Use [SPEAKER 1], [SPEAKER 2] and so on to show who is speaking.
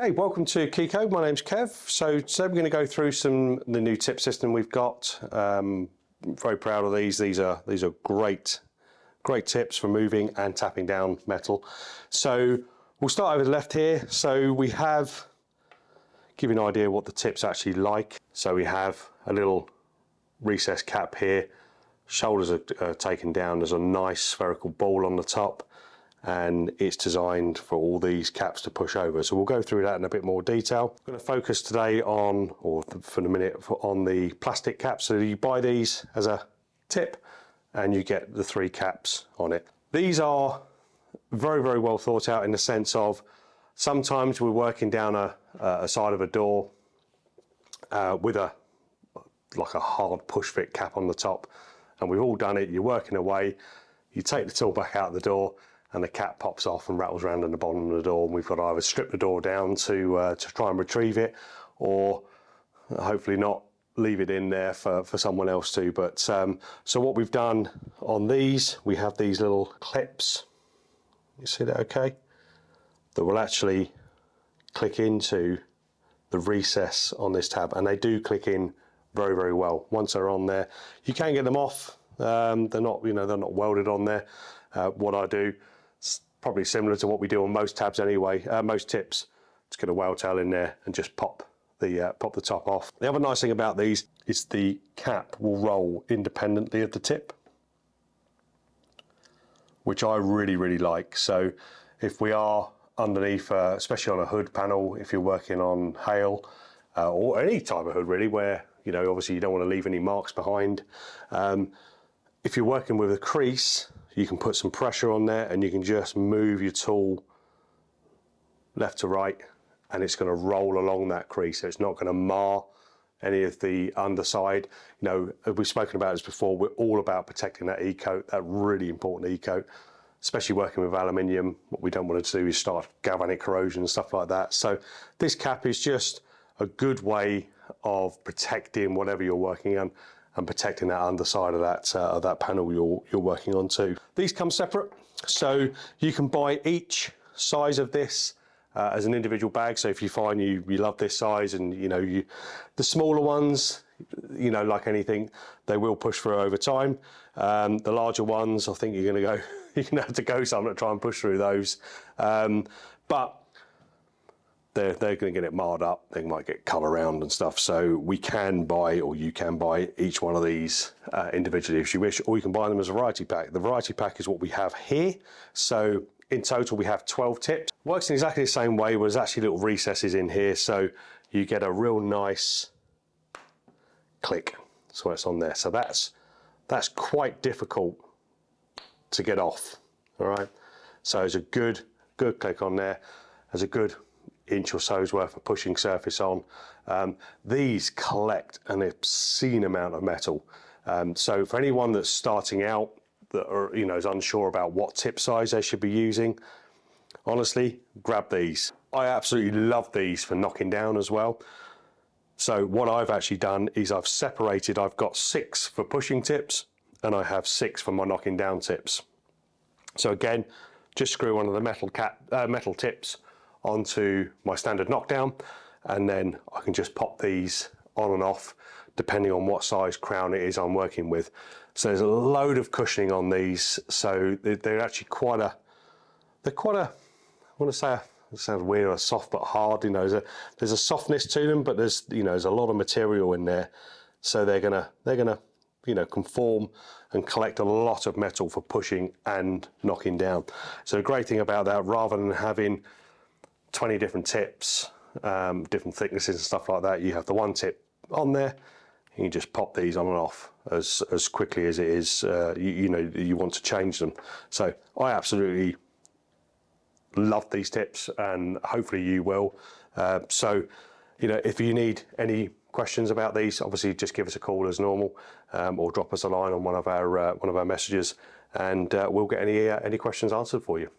[SPEAKER 1] Hey, welcome to Keco. My name's Kev. So today we're going to go through the new tip system we've got. Very proud of these. These are great tips for moving and tapping down metal. So we'll start over the left here. So we have, give you an idea what the tip's actually like. So we have a little recessed cap here. Shoulders are taken down. There's a nice spherical ball on the top, and it's designed for all these caps to push over. So we'll go through that in a bit more detail. I'm going to focus today on, or for the minute, on the plastic caps. So you buy these as a tip and you get the 3 caps on it. These are very, very well thought out in the sense of sometimes we're working down a side of a door with like a hard push fit cap on the top, and we've all done it. You're working away, you take the tool back out the door, and the cap pops off and rattles around in the bottom of the door, and we've got to either strip the door down to try and retrieve it, or hopefully not leave it in there for someone else to. But so what we've done on these, we have these little clips, you see that okay, that will actually click into the recess on this tab, and they do click in very, very well once they're on there. You can get them off. They're not, they're not welded on there. What I do, it's probably similar to what we do on most tabs anyway, most tips. Just get a weld tail in there and just pop the top off. The other nice thing about these is the cap will roll independently of the tip, which I really, really like. So if we are underneath, especially on a hood panel, if you're working on hail or any type of hood really, where obviously you don't want to leave any marks behind. If you're working with a crease, you can put some pressure on there and you can just move your tool left to right, and it's going to roll along that crease. So it's not going to mar any of the underside. We've spoken about this before, we're all about protecting that E-coat, that really important E-coat, especially working with aluminium. What we don't want to do is start galvanic corrosion and stuff like that. So this cap is just a good way of protecting whatever you're working on and protecting that underside of that panel you're working on too. These come separate, so you can buy each size of this as an individual bag. So if you find you love this size, and the smaller ones, like anything, they will push through over time. The larger ones, I think you're going to have to go some to try and push through those. But they're going to get it marred up. They might get cut around and stuff. So we can buy, or you can buy, each one of these individually if you wish, or you can buy them as a variety pack. The variety pack is what we have here. So in total, we have 12 tips. Works in exactly the same way, but there's actually little recesses in here. So you get a real nice click. So it's on there. So that's quite difficult to get off. All right. So there's a good click on there. There's a good inch or so's worth of pushing surface on. These collect an obscene amount of metal. So for anyone that's starting out, that is unsure about what tip size they should be using, honestly, grab these. I absolutely love these for knocking down as well. So what I've actually done is I've separated. I've got 6 for pushing tips, and I have 6 for my knocking down tips. So again, just screw one of the metal tips onto my standard knockdown, and then I can just pop these on and off depending on what size crown it is I'm working with. So there's a load of cushioning on these, so they're actually quite a, I want to say, it sounds weird, or soft but hard. There's a softness to them, but there's a lot of material in there, so they're gonna conform and collect a lot of metal for pushing and knocking down. So the great thing about that, rather than having 20 different tips, different thicknesses and stuff like that, you have the one tip on there, and you just pop these on and off as quickly as it is you want to change them. So I absolutely love these tips, and hopefully you will. So if you need any questions about these, obviously just give us a call as normal, or drop us a line on one of our messages, and we'll get any questions answered for you.